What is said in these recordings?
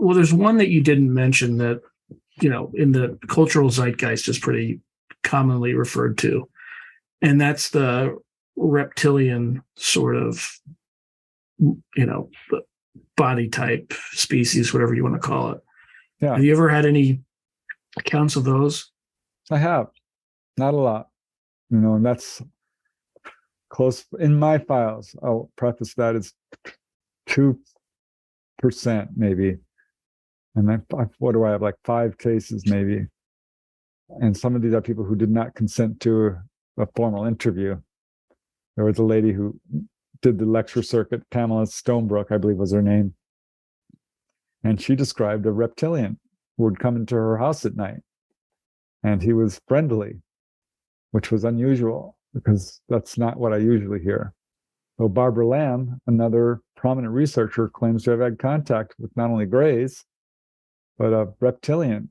Well, there's one that you didn't mention that, in the cultural zeitgeist is pretty commonly referred to, and that's the reptilian sort of, body type, species, whatever you want to call it. Yeah, Have you ever had any accounts of those? I have. Not a lot, and that's close in my files. I'll preface that as 2% maybe. And then what do I have? Like 5 cases maybe. And some of these are people who did not consent to a formal interview. There was a lady who did the lecture circuit, Pamela Stonebrook, I believe was her name. And she described a reptilian who would come into her house at night. And he was friendly, which was unusual because that's not what I usually hear. So Barbara Lamb, another prominent researcher, claims to have had contact with not only Greys, but a reptilian.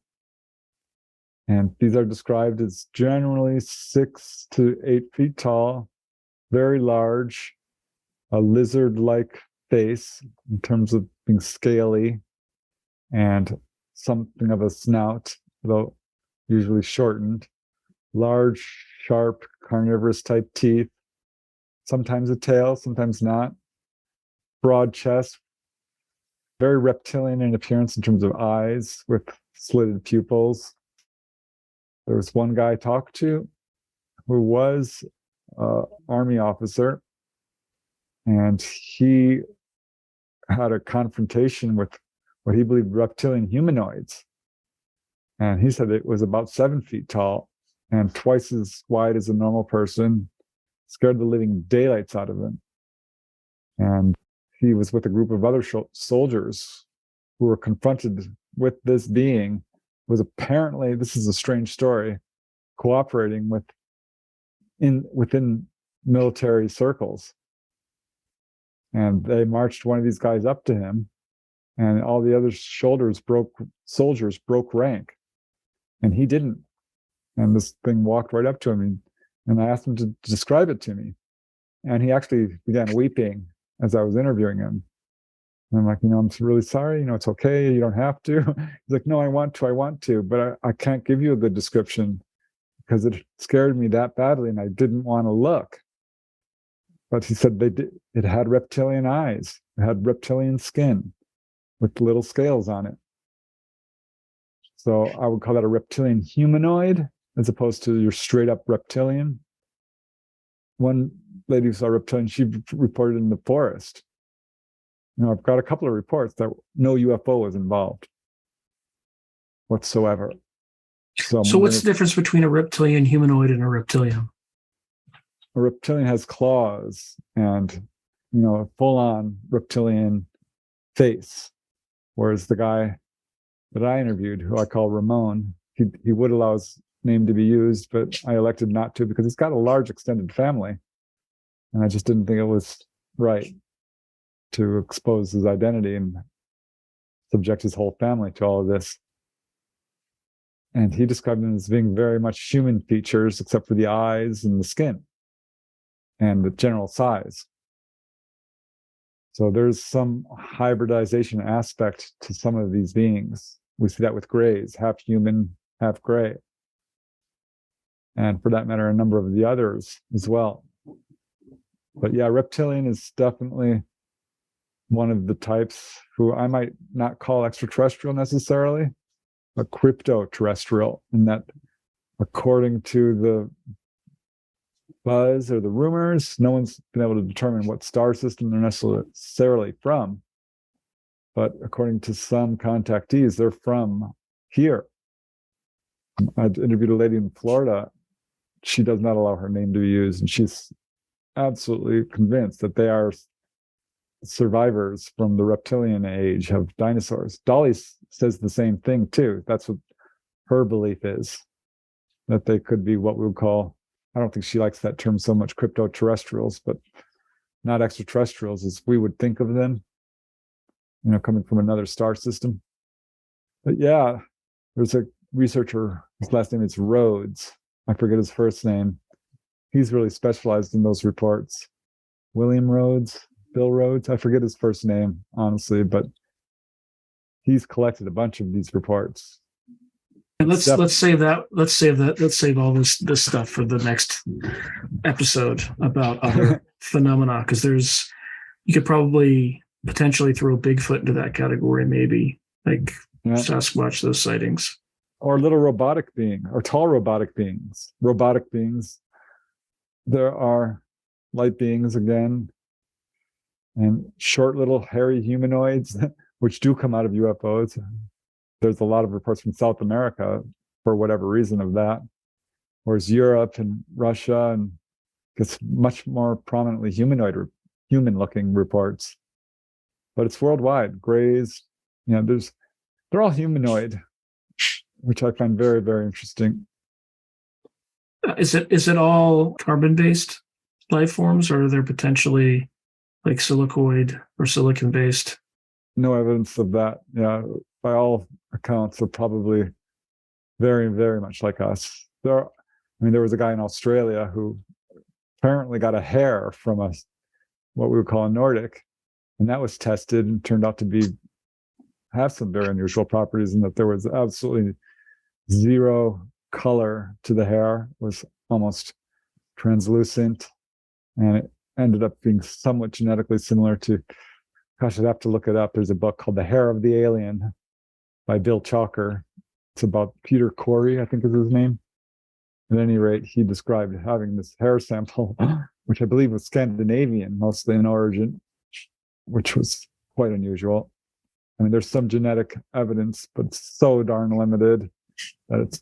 And these are described as generally 6 to 8 feet tall, very large, a lizard-like face in terms of being scaly, and something of a snout, though usually shortened, large, sharp, carnivorous-type teeth, sometimes a tail, sometimes not, broad chest, very reptilian in appearance in terms of eyes with slitted pupils. There was one guy I talked to who was an Army officer, and he had a confrontation with what he believed reptilian humanoids. And he said it was about 7 feet tall and twice as wide as a normal person, scared the living daylights out of him. And he was with a group of other soldiers who were confronted with this being, was apparently, this is a strange story, cooperating within military circles. And they marched one of these guys up to him, and all the other soldiers broke rank, and he didn't. And this thing walked right up to him, and I asked him to describe it to me. And he actually began weeping as I was interviewing him. And I'm like, I'm really sorry, it's okay, you don't have to. He's like, no, I want to, but I can't give you a good description because it scared me that badly and I didn't want to look. But he said it had reptilian eyes, it had reptilian skin with little scales on it. So I would call that a reptilian humanoid as opposed to your straight up reptilian. One lady who saw a reptilian, she reported in the forest. I've got a couple of reports that no UFO was involved whatsoever. So what's the difference between a reptilian humanoid and a reptilian? A reptilian has claws and, a full-on reptilian face, whereas the guy that I interviewed, who I call Ramon, he would allow his name to be used, but I elected not to because he's got a large extended family, and I just didn't think it was right to expose his identity and subject his whole family to all of this. And he described him as being very much human features, except for the eyes and the skin and the general size. So there's some hybridization aspect to some of these beings. We see that with Greys, half human, half gray. And for that matter, a number of the others as well. But yeah, reptilian is definitely one of the types who I might not call extraterrestrial necessarily, but crypto-terrestrial, in that according to the buzz or the rumors, no one's been able to determine what star system they're necessarily from. But according to some contactees, they're from here. I interviewed a lady in Florida. She does not allow her name to be used, and she's absolutely convinced that they are survivors from the reptilian age of dinosaurs. Dolly says the same thing too. That's what her belief is, that they could be what we would call, I don't think she likes that term so much, crypto-terrestrials, but not extraterrestrials as we would think of them, coming from another star system. But yeah, there's a researcher, his last name is Rhodes. I forget his first name. He's really specialized in those reports. William Rhodes, Bill Rhodes, I forget his first name, honestly, but he's collected a bunch of these reports. And let's save all this stuff for the next episode about other phenomena, because you could probably potentially throw Bigfoot into that category, maybe, like Sasquatch, those sightings. Or little robotic being, or tall robotic beings. Robotic beings. There are light beings again, and short little hairy humanoids, which do come out of UFOs. There's a lot of reports from South America for whatever reason of that. Whereas Europe and Russia and gets much more prominently human-looking reports. But it's worldwide. Grays, they're all humanoid, which I find very, very interesting. Is it all carbon-based life forms, or are there potentially like silicoid or silicon-based? No evidence of that. Yeah, by all accounts, they're probably very, very much like us. There was a guy in Australia who apparently got a hair from what we would call a Nordic, and that was tested and turned out to have some very unusual properties, in that there was absolutely zero color to the hair, was almost translucent, and it ended up being somewhat genetically similar to, gosh, I'd have to look it up. There's a book called The Hair of the Alien by Bill Chalker. It's about Peter Corey, I think is his name. At any rate, he described having this hair sample, which I believe was Scandinavian, mostly in origin, which was quite unusual. I mean, there's some genetic evidence, but it's so darn limited that it's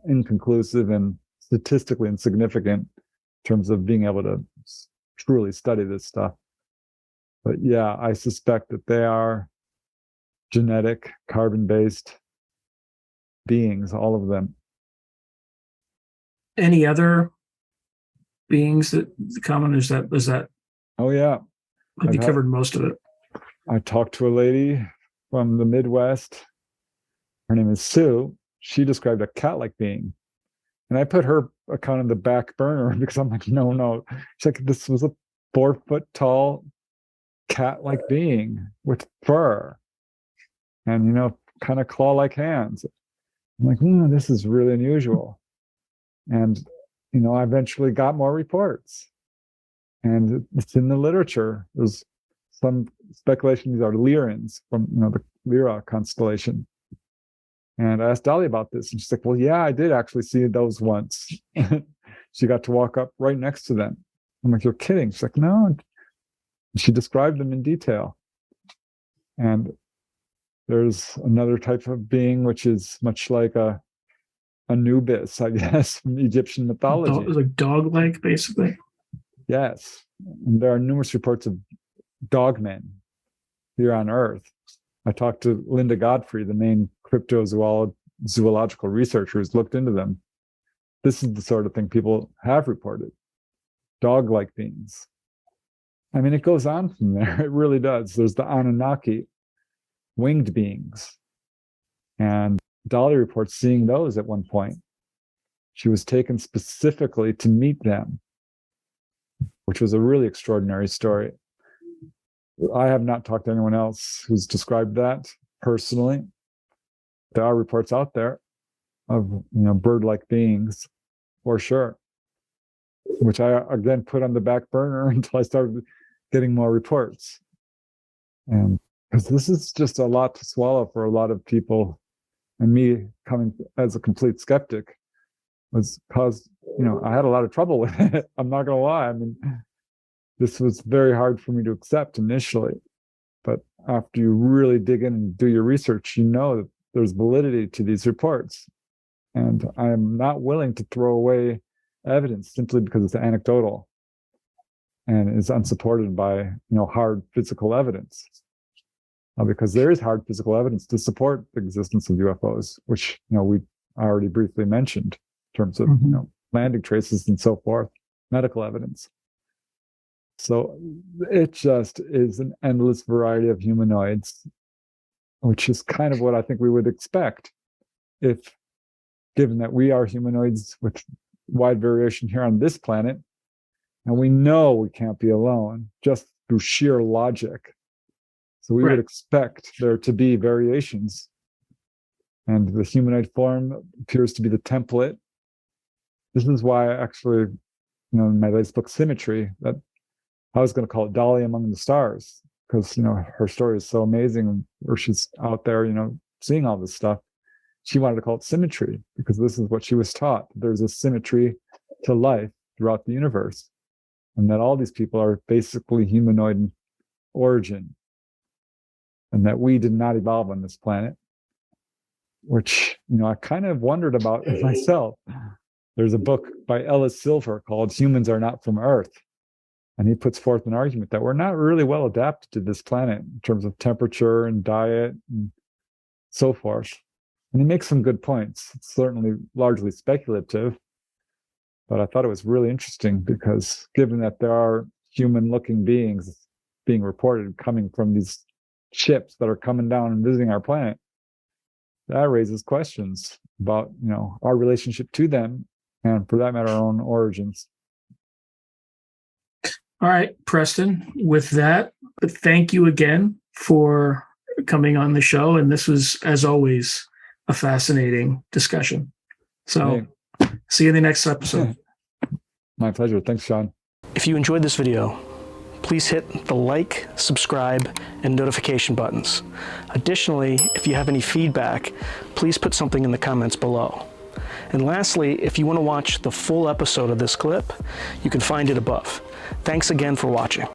inconclusive and statistically insignificant in terms of being able to truly study this stuff. But yeah, I suspect that they are genetic, carbon-based beings, all of them. Any other beings that common? Is that? Oh yeah, I think you covered most of it. I talked to a lady from the Midwest. Her name is Sue. She described a cat-like being, and I put her account on the back burner because I'm like, no. She's like, this was a 4-foot tall cat-like being with fur and kind of claw-like hands. I'm like, this is really unusual. And I eventually got more reports, and it's in the literature. There's some speculation these are Lyrans from the Lyra constellation. And I asked Dolly about this, and she's like, well, yeah, I did actually see those once. She got to walk up right next to them. I'm like, you're kidding? She's like, no. She described them in detail. And there's another type of being which is much like a Anubis, I guess, from Egyptian mythology. Like dog-like, basically. Yes. And there are numerous reports of dogmen here on Earth. I talked to Linda Godfrey, the main cryptozoological researcher who's looked into them. This is the sort of thing people have reported. Dog-like beings. I mean, it goes on from there. It really does. There's the Anunnaki, winged beings. And Dolly reports seeing those at one point. She was taken specifically to meet them, which was a really extraordinary story. I have not talked to anyone else who's described that personally. There are reports out there of bird-like beings, for sure, which I again put on the back burner until I started getting more reports. And because this is just a lot to swallow for a lot of people, and me coming as a complete skeptic was caused, I had a lot of trouble with it. I'm not going to lie. I mean, this was very hard for me to accept initially. But after you really dig in and do your research, that there's validity to these reports. And I am not willing to throw away evidence simply because it's anecdotal and is unsupported by, hard physical evidence. Because there is hard physical evidence to support the existence of UFOs, which, we already briefly mentioned in terms of, landing traces and so forth, medical evidence. So it just is an endless variety of humanoids, which is kind of what I think we would expect if, given that we are humanoids with wide variation here on this planet, and we know we can't be alone just through sheer logic. So we Right. would expect there to be variations. And the humanoid form appears to be the template. This is why actually, in my latest book, Symmetry, that I was going to call it Dolly Among the Stars, because, her story is so amazing, where she's out there, seeing all this stuff. She wanted to call it Symmetry because this is what she was taught. There's a symmetry to life throughout the universe, and that all these people are basically humanoid in origin, and that we did not evolve on this planet, which, I kind of wondered about myself. There's a book by Ellis Silver called Humans Are Not from Earth. And he puts forth an argument that we're not really well adapted to this planet in terms of temperature and diet and so forth. And he makes some good points. It's certainly largely speculative, but I thought it was really interesting because given that there are human-looking beings being reported coming from these ships that are coming down and visiting our planet, that raises questions about, our relationship to them and, for that matter, our own origins. All right, Preston, with that, thank you again for coming on the show. And this was, as always, a fascinating discussion. So see you in the next episode. My pleasure. Thanks, Sean. If you enjoyed this video, please hit the like, subscribe, and notification buttons. Additionally, if you have any feedback, please put something in the comments below. And lastly, if you want to watch the full episode of this clip, you can find it above. Thanks again for watching.